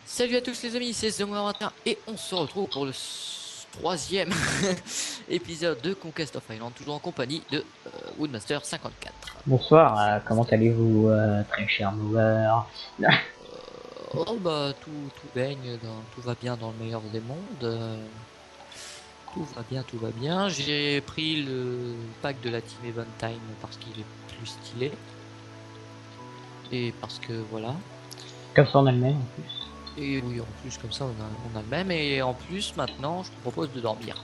Salut à tous les amis, c'est The21 et on se retrouve pour le troisième épisode de Conquest of Island, toujours en compagnie de Woodmaster 54. Bonsoir, comment allez-vous, très cher mover? Oh bah tout baigne, tout va bien dans le meilleur des mondes. Tout va bien. J'ai pris le pack de la Team Eventime parce qu'il est plus stylé. Et parce que voilà. Comme ça on a le même en plus. Et oui, en plus comme ça on a le même. Et en plus maintenant je te propose de dormir.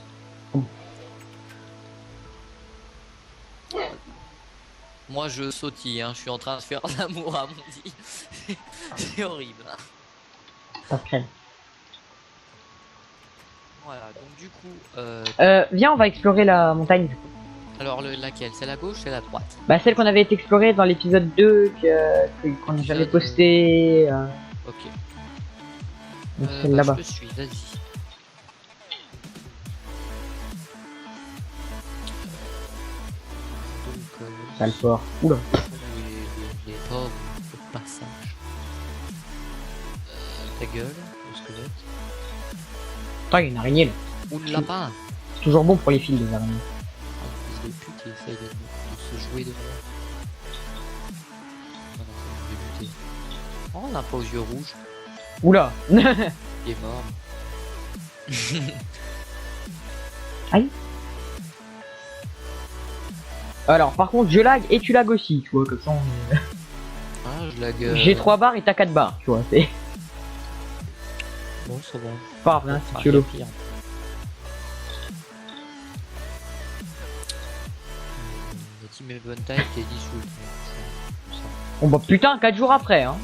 Moi je sautille, hein. Je suis en train de faire l'amour à mon dit. C'est horrible. Pas de crème. Voilà, donc du coup... Viens, on va explorer la montagne. Alors laquelle? C'est la gauche, c'est la droite? Bah celle qu'on avait été explorée dans l'épisode 2, qu'on j'avais posté. Ok. Donc celle là-bas. Je te suis, vas-y. Donc... Sale fort. Oula. Les pauvres au passage. Ta gueule, le squelette. Putain, il y a une araignée là. Ou le lapin. C'est toujours bon pour les fils des araignées. Un fils de pute qui essaye de se jouer de moi. Je vais buter. Oh, on n'a pas aux yeux rouges. Oula. Il est mort. Aïe. Alors par contre je lag et tu lag aussi, tu vois, comme ça on est... Ah, je lag... J'ai 3 barres et t'as 4 barres, tu vois, c'est... Bon, ça va. Pas grave, hein, Ah, c'est YOLO. pire. Le Team Eventime qui est dissoute. Bon bah putain, 4 jours après, hein.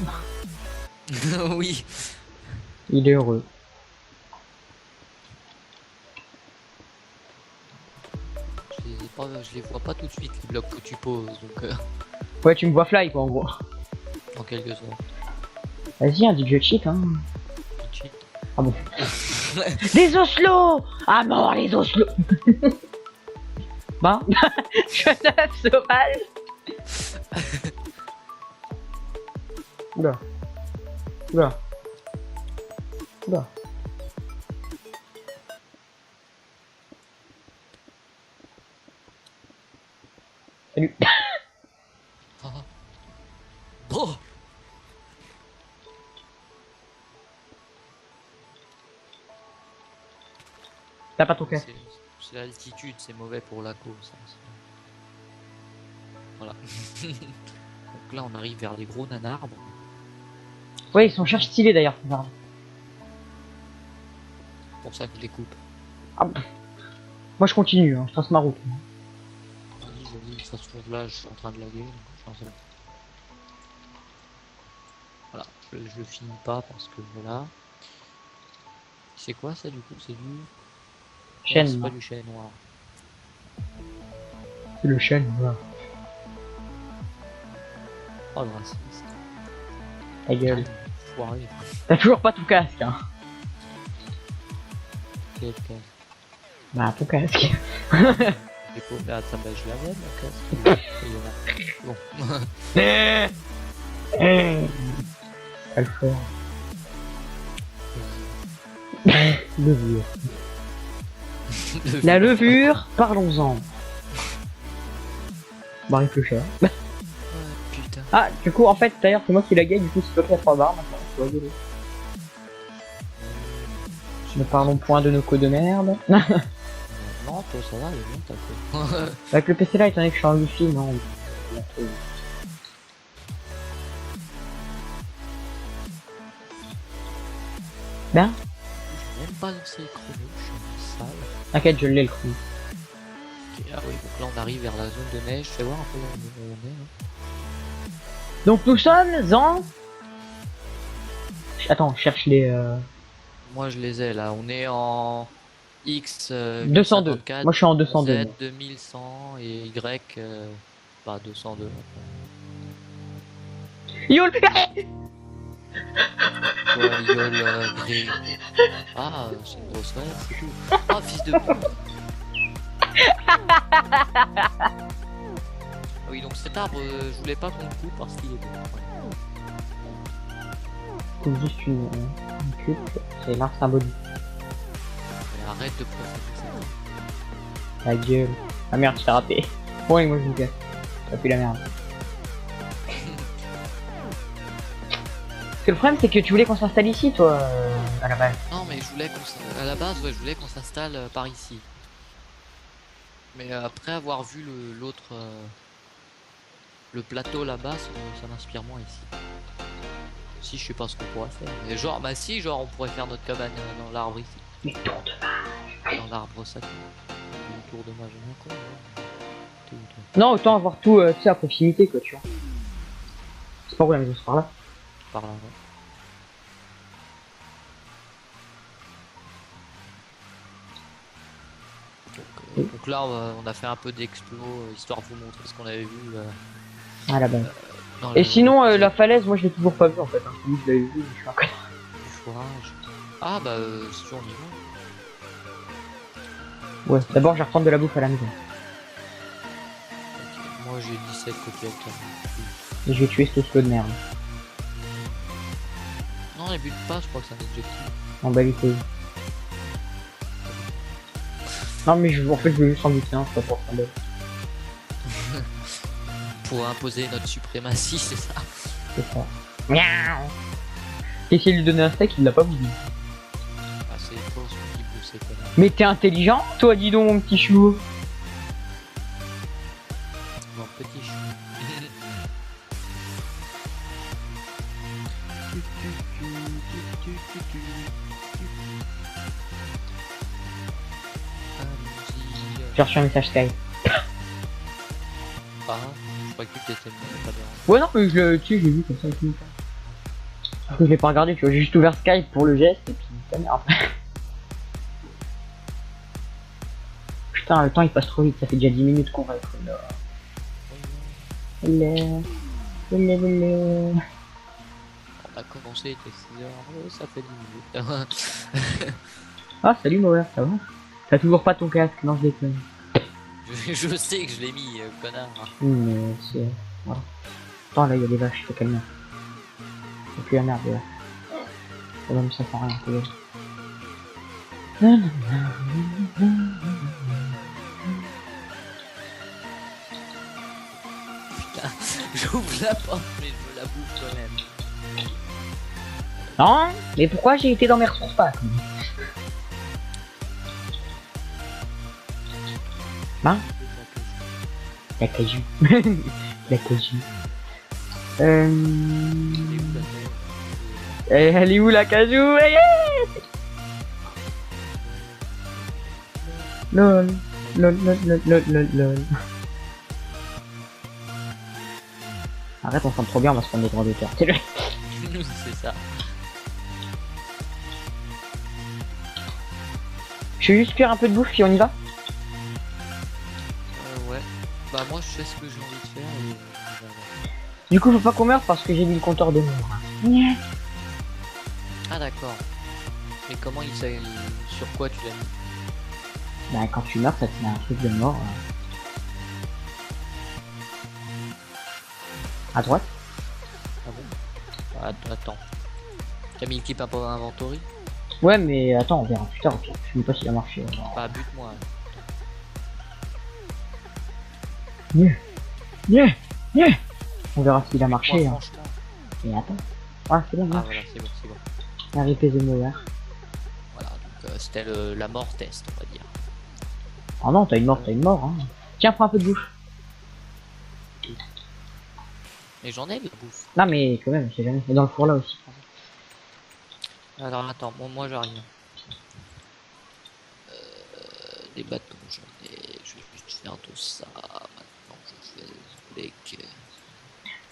Oui. Il est heureux. Je les vois pas tout de suite les blocs que tu poses, donc Ouais, tu me vois fly quoi en gros. en quelques secondes. Vas-y, un DJ cheat, hein. Cheat. Ah bon. Les oslos. Ah mort les oslos. Bah, je tape sauvage. Oula. Oula. Oula. Salut. Ah. Oh. T'as pas ton casque. C'est l'altitude, c'est mauvais pour la course. Hein. Voilà. Donc là, on arrive vers les gros nanarbres. Ouais, ils sont cherche stylés d'ailleurs. C'est pour ça que je les coupe. Ah, moi je continue, hein, je trace ma route. Vas-y, de toute façon, là, je suis en train de laguer. Voilà, je le finis pas parce que voilà. C'est quoi ça du coup? C'est du... Chêne. C'est pas du chêne noir. C'est le chêne, voilà. Oh le raciste. Ta gueule. Foiré. T'as toujours pas ton casque, hein. Quel casque? Bah, ton casque. Et pour... Ah, ça, bah, je l'avais mon casque. Bon. Pas le fort. Levure. La levure, parlons-en. Bah, réfléchir. Putain. Ah, du coup, en fait, d'ailleurs, c'est moi qui la gagne, du coup, c'est toi qui as 3 barres maintenant. Tu vois, désolé. Ne parlons point de nos codes de merde. Non, toi ça va, il est bon ta co. Avec le PC là, étant donné que je suis en wifi, non. Ben, Je n'ai même pas lancé le chrono, je suis en salle. t'inquiète, je l'ai le coup. Ok, ah oui, donc là on arrive vers la zone de neige, fais voir un peu où on est. Hein. Donc nous sommes en... Attends, je cherche les... Moi je les ai là, on est en X 202. 1054, Moi je suis en 202. Z 2100 et Y bah 202. Yol. Ouais, Yol gris. Ah, c'est une grosse rêve, c'est tout. Ah, fils de pute. Oui, donc cet arbre, je voulais pas qu'on le coupe parce qu'il est beau. Comme juste une coupe, c'est l'art symbolique. Mais arrête de profiter de ça. La gueule. Ah merde, je t'ai raté. Bon, et moi je me casse. Ça pue la merde. Parce que le problème, c'est que tu voulais qu'on s'installe ici, toi, à la base. Non, mais je voulais à la base, ouais, je voulais qu'on s'installe par ici. Mais après avoir vu l'autre, le plateau là-bas, ça m'inspire moins ici. Si, je sais pas ce qu'on pourrait faire. Mais genre, bah si, genre, on pourrait faire notre cabane dans l'arbre ici. Mais tour de mage. Dans l'arbre sacré. Une tour de mage, quoi. T'es où, toi? Non, autant avoir tout, tu sais, à proximité, quoi, tu vois. C'est pas où la maison, c'est par là. Par là, ouais. Donc là, on a fait un peu d'explo, histoire de vous montrer ce qu'on avait vu. À la base. Dans Et le- sinon, la falaise, moi je l'ai toujours pas vu en fait. Hein. Celui que je l'avais vu, je suis un connard. du fourrage. Ah bah, si on y va. Ouais, d'abord je vais reprendre de la bouffe à la maison. Ok. Moi j'ai 17 coquillettes. Et je vais tuer ce slow de merde. Non, les buts pas, je crois que c'est un objectif. En bas les couilles. Non mais en fait je veux juste en buter un, c'est pas pour ça. Pour imposer notre suprématie, c'est ça. C'est ça. Miaou. J'ai essayé de lui donner un steak, il l'a pas voulu. Ah, c'est faux, ce qui bouge, c'est connard. Mais t'es intelligent, toi dis donc mon petit chou. Mon petit chou. J'ai reçu un message Skype. Ah, je crois que t'étais pas bien. Ouais non mais tu sais, j'ai vu comme ça et tout. Parce que je l'ai pas regardé, tu vois, j'ai juste ouvert Skype pour le geste et puis ta merde. Putain, le temps il passe trop vite, ça fait déjà 10 minutes qu'on va être là. Hello. On a commencé, il était 6 heures, ça fait 10 minutes. Ah salut Mower, ça va? T'as toujours pas ton casque, non je déconne. Je sais que je l'ai mis, connard. Mais c'est... Voilà. Attends là il y a des vaches, faut calmer. Y'a plus la merde là. Ça va me ça fait rien, c'est Putain, j'ouvre la porte, mais je me la bouffe quand même. Non, mais pourquoi j'ai été dans mes ressources pas? Hein? La caju. La caju. Elle est où la caju? Lol. Lol, lol, lol, lol, lol, lol. Arrête, on s'entend trop bien, on va se prendre des droits d'auteur. C'est le... C'est ça. Je vais juste cuire un peu de bouffe puis on y va. Ouais. Bah moi je sais ce que j'ai envie de faire et... Du coup faut pas qu'on meure parce que j'ai mis le compteur de mort. Ah d'accord. Mais comment il sait... Sur quoi tu l'as mis? Bah quand tu meurs ça te met un truc de mort. À droite. Ah bon? Attends. T'as mis le clip un peu inventory? Ouais mais attends on verra plus tard. Je sais même pas s'il a marché. Bah bute-moi. On verra s'il a marché. Moi, Hein. franchement. Mais attends. Ah c'est la Ah mort. voilà, c'est bon, c'est bon. Harry the Mower. Voilà, donc c'était la mort test, on va dire. Oh non t'as une mort, hein. Tiens prends un peu de bouffe. Mais j'en ai de la bouffe. Non mais quand même, je sais jamais. Et dans le four là aussi. Alors attends, bon, moi j'arrive. Des bâtons, j'en ai. Je vais juste faire tout ça. Maintenant je fais les quais.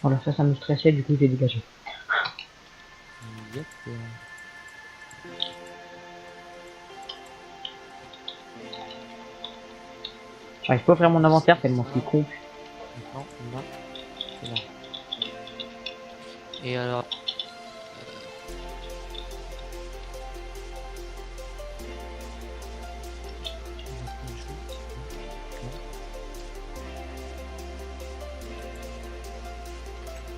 Voilà, ça me stressait, du coup j'ai dégagé. Yep. J'arrive pas à ouvrir mon inventaire tellement c'est con. Maintenant, là, c'est là. Et alors...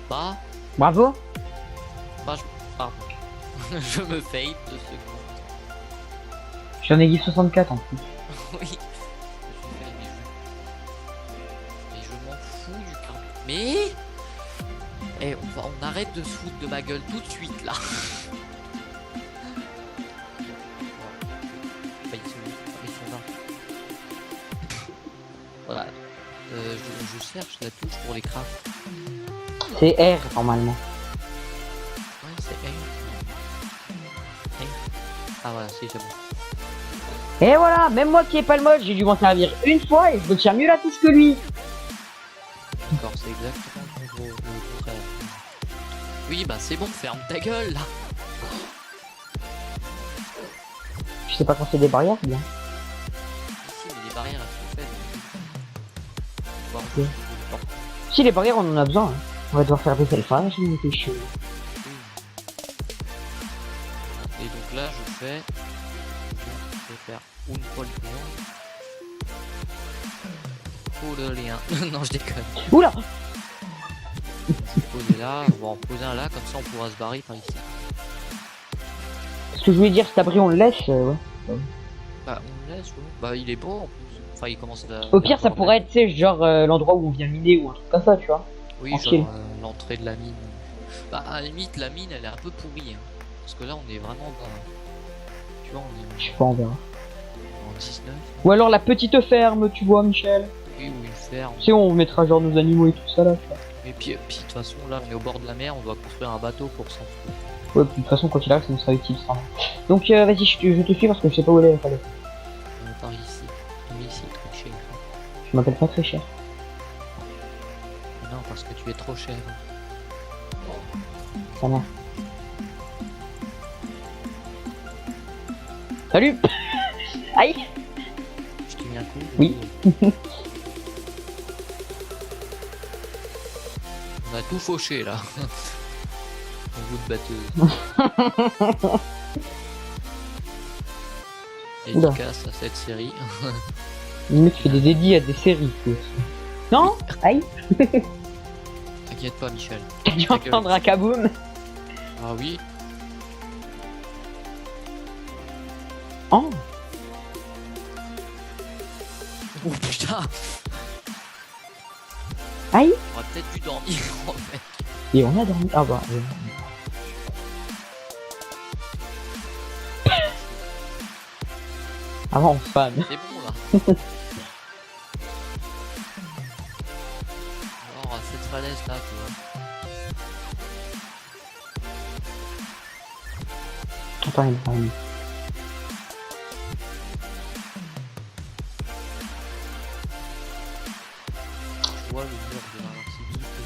Bah, Bravo. pardon. Je me fade 2 secondes. J'en ai dit 64 en plus. Oui. Je fais, mais je m'en fous du camp. Mais on arrête de se foutre de ma gueule tout de suite là. Enfin, ils sont là. Voilà. Je cherche la touche pour les crafts. C'est R normalement. Ouais, c'est R. Ah voilà, c'est bon. Et voilà, même moi qui ai pas le mode, j'ai dû m'en servir une fois et je me tiens mieux la touche que lui. D'accord, c'est exactement le contraire. Oui, bah c'est bon, ferme ta gueule là. Je sais pas quand c'est des barrières, c'est bien. Ici, mais les barrières elles sont faites. Bon, Ok. Si les barrières on en a besoin, hein. On va devoir faire des selfages, mais c'est chaud. et donc là, je vais faire une pole lien. Non, je déconne. Oula. On va poser là, on va en poser un là, comme ça on pourra se barrer par ici. Ce que je voulais dire, cet abri on le laisse, ouais. Bah, on le laisse, ouais. Bah, il est beau en plus. Enfin, il commence à. Au pire, ça pourrait être, tu sais, genre l'endroit où on vient miner ou un truc comme ça, tu vois. Oui, tranquille. genre l'entrée de la mine. Bah, à la limite, la mine elle est un peu pourrie. Hein. Parce que là, on est vraiment dans. Tu vois, on est Je sais pas, on verra. en 19. Ou alors la petite ferme, tu vois, Michel. Oui, ou une ferme. Tu sais, on mettra genre nos animaux et tout ça là, tu vois. Et puis de toute façon, là, on est au bord de la mer, on doit construire un bateau pour s'enfuir. Ouais, puis de toute façon, quand il arrive, ça nous sera utile ça. Donc, vas-y, je te suis parce que je sais pas où aller, fallait. Par ici. Mais ici, trop cher. Je m'appelle pas très cher. Non, parce que tu es trop cher. Ça mère. Salut. Aïe. Je t'ai mis un coup. Oui. On a tout fauché là. Un bout de batteuse. Oula. Dédicace à cette série. Le mec fait des dédits à des séries, quoi. Non. Aïe. T'inquiète pas, Michel. T'as dû Ta gueule. entendre un kaboom. Ah oui. Oh. Oh putain. Aïe. On aurait peut-être dû dormir en fait. Et on a dormi. Ah bah. Avant, on fan. C'est bon là. Alors à cette falaise là, tu vois. Attends, il est pas venu. Tu vois le mur de l'invincibilité.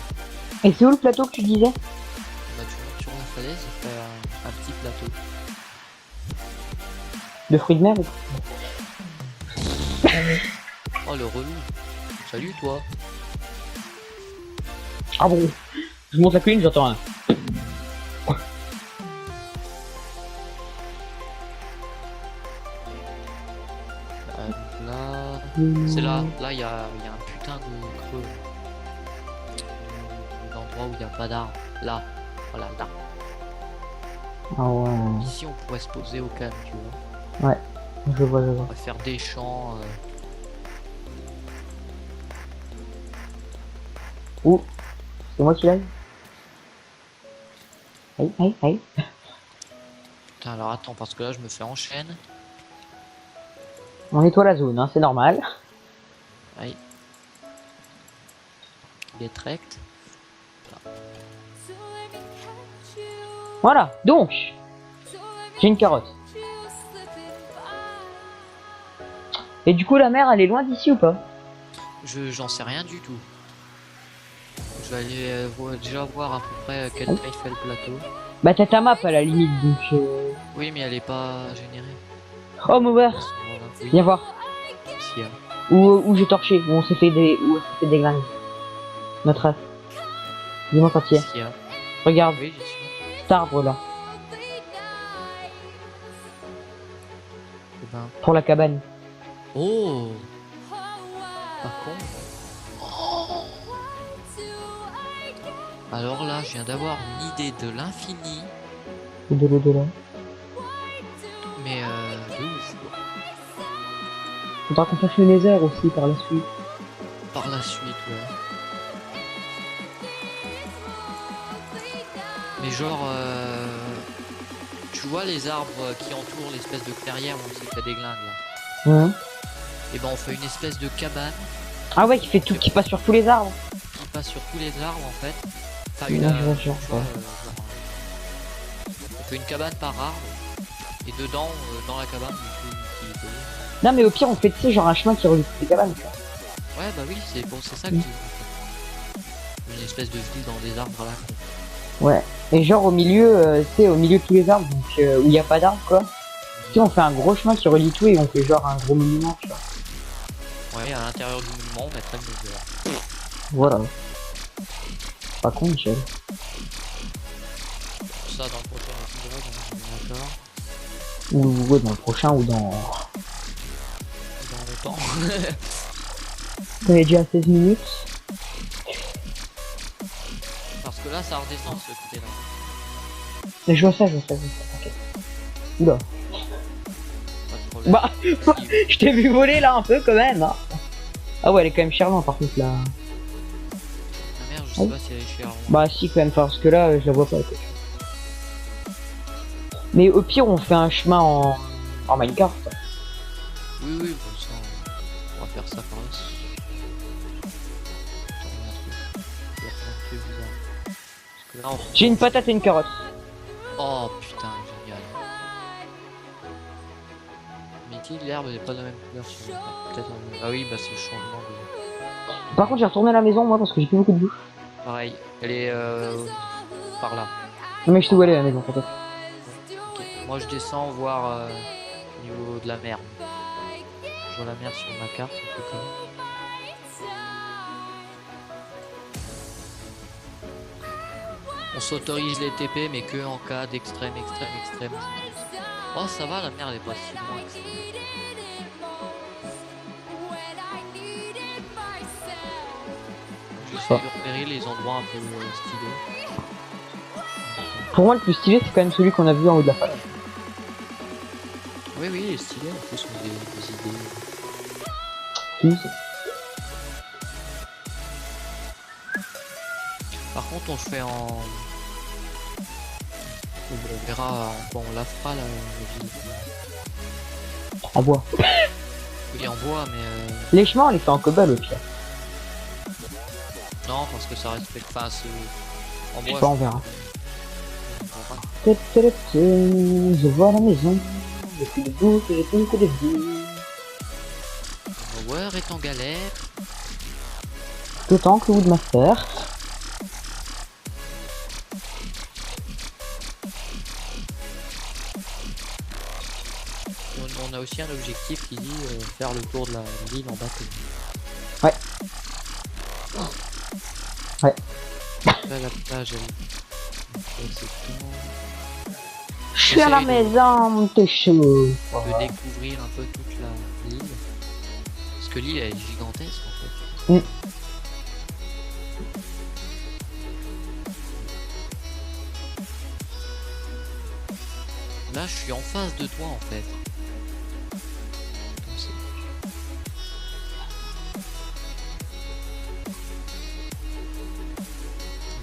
Et c'est où le plateau que tu disais? Bah tu montes sur la falaise et fais un petit plateau. De fruits de mer ou... Oh le relou. Salut toi. Ah bon. Je monte la colline, j'entends un. Donc là. C'est là. Là il y a un putain de creux. L'endroit où il n'y a pas d'arbre. Là. Voilà, là. Ah ouais. Ici on pourrait se poser au calme, tu vois. Je vois, je On vois. pourrait faire des champs. Ouh. C'est moi qui l'aille. Aïe, aïe, aïe. Putain, alors attends, parce que là je me fais enchaîne. On nettoie la zone, hein, c'est normal. Aïe. Détrect. Voilà, donc. J'ai une carotte. Et du coup, la mer, elle est loin d'ici ou pas? J'en sais rien du tout. Je vais aller déjà voir à peu près quelle taille fait le plateau. Bah, t'as ta map à la limite, donc. Oui, mais elle est pas générée. Oh, Mover, À ce moment-là. Oui, viens voir. ici, hein. Où j'ai torché, où on s'est fait des. Où on s'est fait déglinguer. Notre race. Dis-moi quand il y est. Ici, hein. Regarde, Oui, j'y suis. cet arbre là, Eh ben. pour la cabane. Oh, pas con. Alors là, je viens d'avoir une idée de l'infini, Ou de l'au-delà. mais de ouf, quoi. Faudra qu'on fasse le Nether aussi par la suite. Par la suite, ouais. Mais genre, tu vois les arbres qui entourent l'espèce de clairière où on s'est fait des glingues là. Ouais. Et ben on fait une espèce de cabane Ah ouais, qui fait tout, qui passe sur tous les arbres. qui passe sur tous les arbres en fait. Enfin Ouais, une, je vois, tu vois, ouais. on fait une cabane par arbre. Et dedans, dans la cabane, il faut une utilité. Non mais au pire on fait, tu sais, genre un chemin qui relie toutes les cabanes. Tu vois. Ouais bah oui, c'est bon, c'est ça que je dis, en fait. Une espèce de ville dans des arbres là. Ouais. Et genre au milieu, tu sais, au milieu de tous les arbres, donc où il n'y a pas d'arbres quoi. Tu sais, on fait un gros chemin qui relie tout et on fait genre un gros monument, tu vois. Ouais, à l'intérieur du monument, on mettrait le Nether. Voilà. Pas con, Michel. Ça dans le prochain épisode, on est d'accord. Ou ouais, dans le prochain ou dans... Dans le temps. On est déjà à 16 minutes. Parce que là, ça redescend ce côté-là. Mais je vois ça, je vois ça, je vois ça. Ok. Oula. Pas de problème. Bah, je t'ai vu voler là un peu quand même. Hein. Ah ouais, elle est quand même charmante par contre là. La mère, je sais pas si elle est chère. Bah si quand même, parce que là, je la vois pas. Quoi. Mais au pire, on fait un chemin en Minecraft. Oui, oui, bon, ça, on va faire ça par là. Attends, il y a plein de trucs bizarres. Parce que là, J'ai une patate et une carotte. Oh putain, génial. Mais qui l'herbe n'est pas de la même couleur sur le peut-être Ah oui, bah c'est le changement de... Par contre, j'ai retourné à la maison moi parce que j'ai plus beaucoup de bouffe. Pareil, elle est par là. Non mais je te vois aller à la maison peut-être. Ok. Moi je descends voir au niveau de la mer. Je vois la mer sur ma carte, un peu comme... On s'autorise les TP mais que en cas d'extrême, extrême. Oh ça va, la mer elle est pas si loin que ça. J'essaie de repérer les endroits un peu stylés. Pour moi, le plus stylé, c'est quand même celui qu'on a vu en haut de la falaise. Oui, oui, il est stylé, en plus on a des idées. Tous. Par contre, on le fait en... On verra quand on la fera la ville. En bois. Oui, en bois, mais... Les chemins, on les fait en cobble au pire. Non, parce que ça respecte pas ce... En Je bois, sais pas, on verra. on Je vois la maison. J'ai plus de bouffe, j'ai plus que des vies. Power est en galère. D'autant que Woodmaster. On a aussi un objectif qui dit faire le tour de la ville en bateau. Ouais. Ouais. Là, la plage, elle... Je suis à la maison, t'es chaud. De découvrir un peu toute la l'île. Parce que l'île elle est gigantesque en fait. Là je suis en face de toi en fait.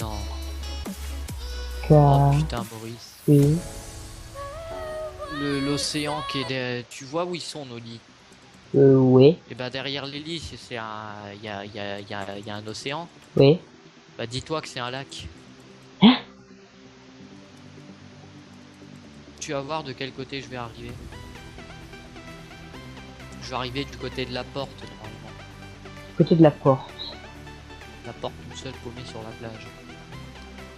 Non. Oh putain Maurice. Oui. L'océan qui est derrière... Tu vois où ils sont nos lits? Oui. Et bah derrière les lits c'est un... Il y a un océan. Oui. Bah dis-toi que c'est un lac. Hein? Tu vas voir de quel côté je vais arriver. Je vais arriver du côté de la porte normalement. Côté de la porte. La porte toute seule paumée sur la plage.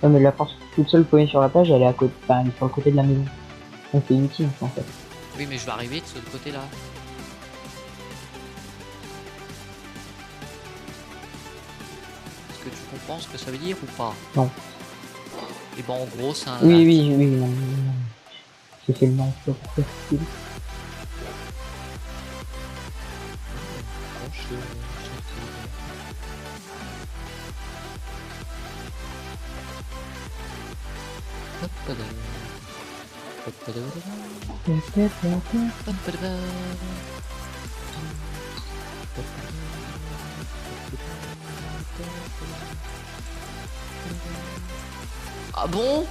Ouais, mais la porte toute seule posée sur la plage, elle est à côté, enfin, elle est sur le côté de la maison. Donc c'est inutile en fait. Oui mais je vais arriver de ce côté là. Est-ce que tu comprends ce que ça veut dire ou pas? Non. Et bon en gros c'est un... Oui, oui, oui, non, non. J'ai fait le nom pour facile. Hop, tada. Hop, tada, hop, tada. Ah bon?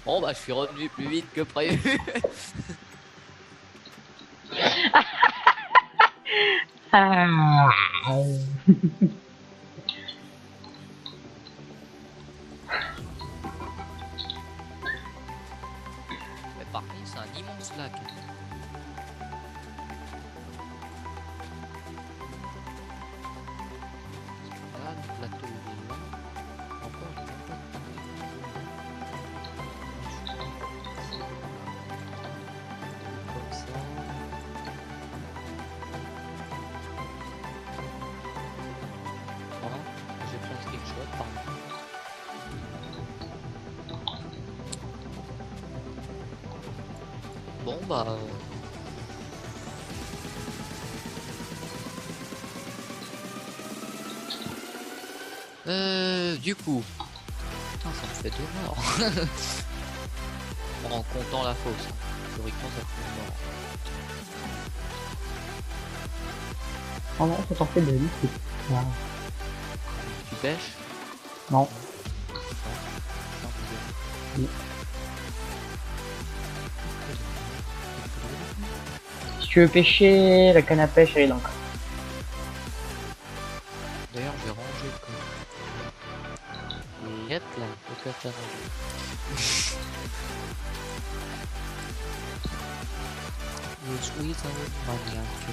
Bon bah je suis revenu plus vite que prévu. Ah. Mais par contre c'est un immense lac. Là le plateau il est là. Encore il est pas comme ça. Voilà, j'ai fait un screenshot pardon. Bon bah du coup, putain, ça me fait 2 morts. En comptant la fosse. Théoriquement ça fait 2 morts. Oh non, ça t'en fait de lui. Ah. Tu pêches? Non. Non. Si tu veux pêcher, la canne à pêche elle est dans le coffre. D'ailleurs j'ai rangé le coffre. Et hop là, le coffre est rangé. Le squeeze en maniaque.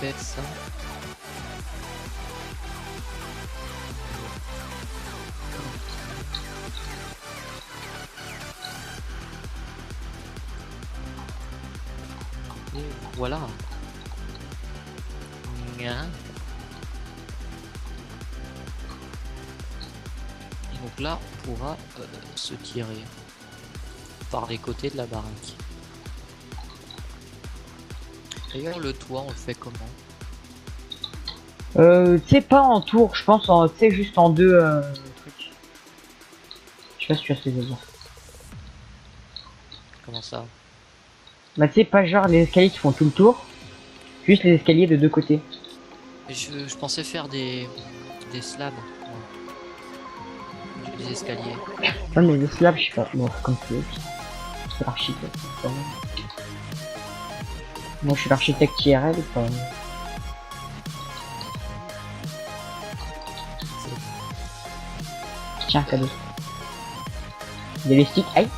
Peut-être ça. Et voilà. Nya. Et donc là, on pourra se tirer par les côtés de la baraque. D'ailleurs, le toit, on le fait comment? Tu sais pas en tour, je pense en, tu sais juste en deux trucs. Je sais pas si tu as ce que je veux dire. Comment ça? Bah tu sais pas genre les escaliers qui font tout le tour, juste les escaliers de deux côtés. Et je pensais faire des slabs. Ouais. Des escaliers. Non mais les slabs, je sais pas, bon comme tu veux. C'est l'architecte. Moi je suis l'architecte IRL quoi. Tiens, cadeau. Des les sticks, aïe.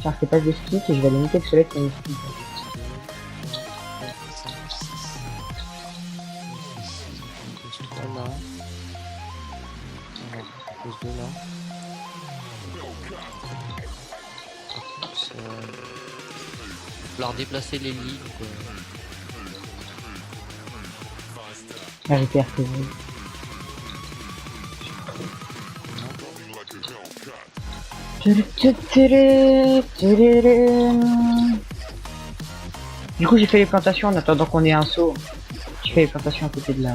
Tiens, c'est pas des sticks et je vais aller mettre le soleil sur les sticks. Voilà. On pose deux là. Il va falloir déplacer les lits. Ah, j'ai fait RTZ. Du coup j'ai fait les plantations en attendant qu'on ait un saut. J'ai fait les plantations à côté de la...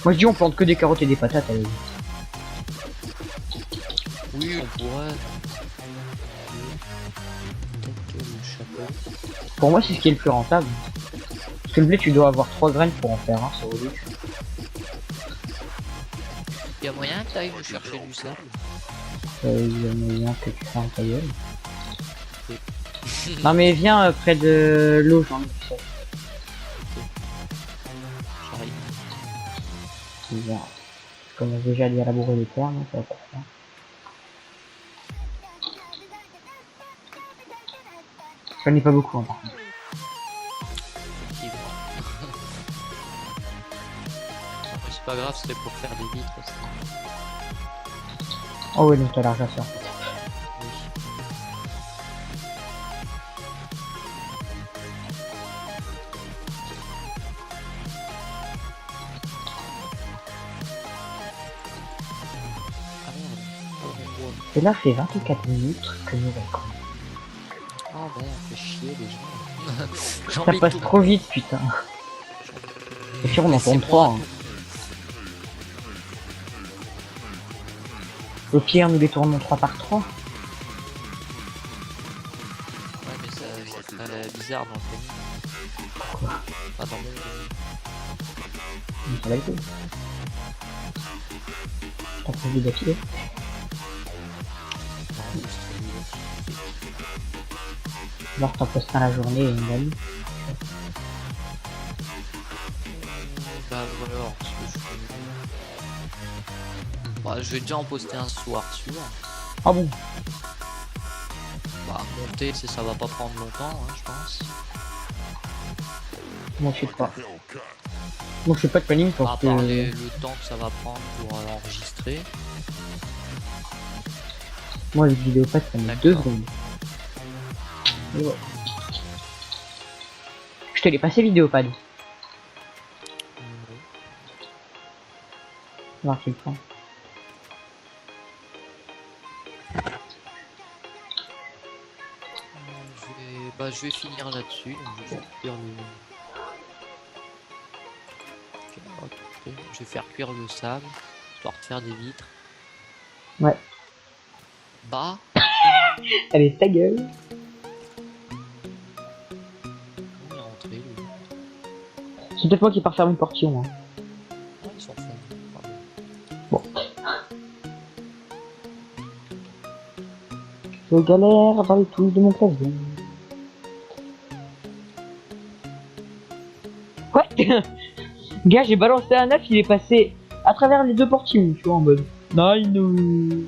Moi je dis on plante que des carottes et des patates. Allez. Oui, on pourrait. Peut-être que le chapeau. Pour moi c'est ce qui est le plus rentable. Parce que le blé tu dois avoir 3 graines pour en faire un, c'est ridicule. Il y a moyen que tu ailles me chercher du sable? Il y a moyen que tu fasses un tailleul. Non mais viens près de l'eau, j'en ai fait. J'arrive. Bien. Comme j'ai déjà dit à labourer les terres, donc ça va pas faire. J'en ai pas beaucoup, hein, par contre. Effectivement. Mais c'est pas grave, c'était pour faire des vitres. Ça. Oh oui, donc t'as l'argent à faire. Oui. Cela fait 24 minutes que nous raconte. Oh merde, fait chier les gens. J'ai Ça envie de passe tout- trop vite, putain. Et puis on en tourne Laissez-moi 3. tout- Au pire, nous les tournons 3 par 3. Ouais, mais ça serait bizarre dans le planning. Pas dans mon planning. Ça va être. T'as prévu d'affilée. Non, ce serait nul. Alors t'en postes un la journée et une la nuit. Bah voilà, ce que je fais. Bah, je vais déjà en poster un ce soir sûr. Ah bon? Bah monter, ça va pas prendre longtemps, hein, je pense. Moi je sais pas. Moi je fais pas de planning À parce part que... le temps que ça va prendre pour enregistrer. Moi les vidéopathes ça met D'accord. 2 secondes. Et ouais. Je te l'ai passé vidéopad. On va voir quel point. Je vais finir là-dessus, donc je vais faire cuire le... Ok, je vais faire cuire le sable, histoire de faire des vitres. Ouais. Bah, Allez, ta gueule. on est rentré, lui. C'est peut-être moi qui pars faire une portion. Hein. Ah, ils s'en font. Pardon. Bon. Je galère dans les touches de mon clavier. Ouais. Gars, j'ai balancé un œuf, il est passé à travers les 2 portions, tu vois, en mode. Nine.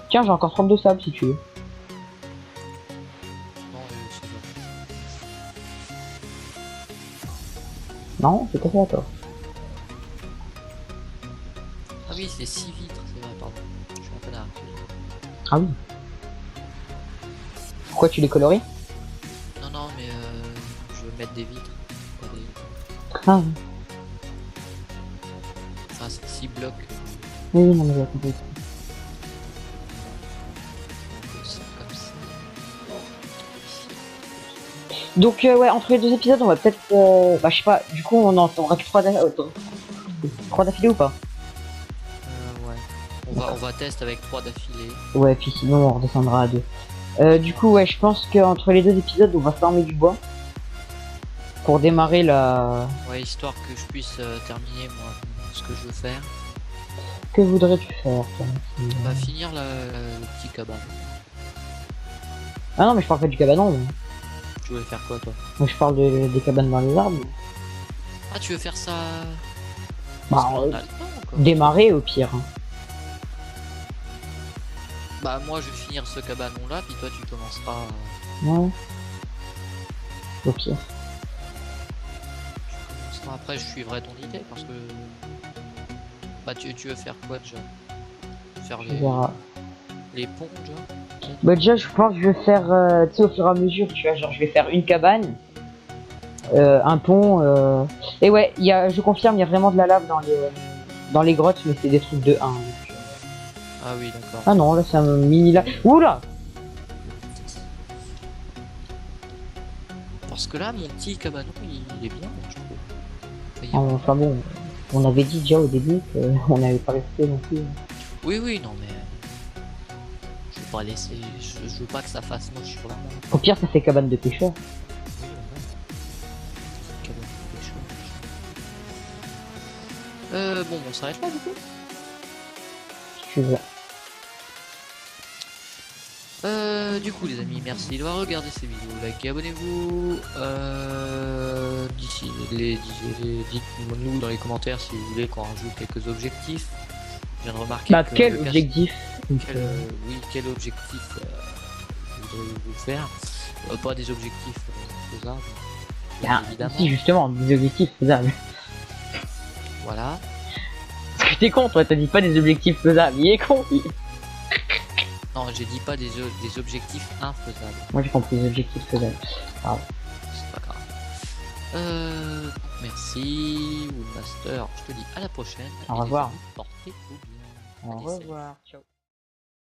Tiens, j'ai encore 32 sables si tu veux. Non, c'est bon. Non, c'est pas fait à tort. Ah oui, c'est 6 vitres, c'est vrai, pardon. Je suis un connard. Ah oui. Pourquoi tu les coloris? Non, non, mais je veux mettre des vitres. Pas des... Ah oui. Enfin, c'est 6 blocs. Oui, non, mais j'ai compris. Ça, comme ça. Donc, ouais, entre les 2 épisodes, on va peut-être. Bah, je sais pas, du coup, on entendra que 3 d'affilée ou pas? Ouais. On va tester avec 3 d'affilée. Ouais, puis sinon, on redescendra à 2. Du coup, ouais, je pense qu'entre les 2 épisodes, on va farmer du bois. Pour démarrer la. Ouais, histoire que je puisse terminer, moi, ce que je veux faire. Que voudrais-tu faire, toi, Maxime? On va finir le petit cabane. Ah non, mais je parle pas du cabanon. Moi, Tu veux faire quoi, toi? Moi, je parle des cabanes dans les arbres. Ah, tu veux faire ça... Bah, on a le temps, quoi. démarrer au pire. Hein. Bah, moi, je vais finir ce cabanon-là, puis toi, tu commenceras... Ouais. Au pire. Après, je suivrai ton idée, parce que... Bah, tu veux faire quoi, déjà? Faire On verra. les ponts, déjà? Bah déjà je pense que je vais faire, tu sais, au fur et à mesure, tu vois, genre je vais faire une cabane, un pont, et ouais, je confirme, il y a vraiment de la lave dans les grottes, mais c'est des trucs de 1. Donc... Ah oui, d'accord. Ah non, là c'est un mini lave. Oula. Parce que là, mon petit cabanon, il est bien, je trouve. Enfin bon, on avait dit déjà au début qu'on n'avait pas resté non plus. Oui, oui, non, mais... Je veux pas laisser... Je veux pas que ça fasse moche sur la main. Au pire, ça fait cabane de pêcheurs. Bon, on s'arrête là du coup. Si tu veux. Du coup les amis, merci d'avoir regardé ces vidéos, likez, abonnez-vous. Dites-nous dans les commentaires si vous voulez qu'on rajoute quelques objectifs. Je viens de remarquer Bah que quel objectif? quel objectif voudriez-vous faire? Pas des objectifs faisables, Bah, évidemment. si justement, des objectifs faisables. Voilà. Parce que t'es con, toi, t'as dit pas des objectifs faisables, il est con. Non, j'ai dit pas des objectifs infaisables. Moi j'ai compris les objectifs faisables. C'est pas grave. Merci. Merci, Woodmaster. Je te dis à la prochaine. Au Et les revoir. amis, portez-vous bien. Au Allez, salut. revoir. Ciao.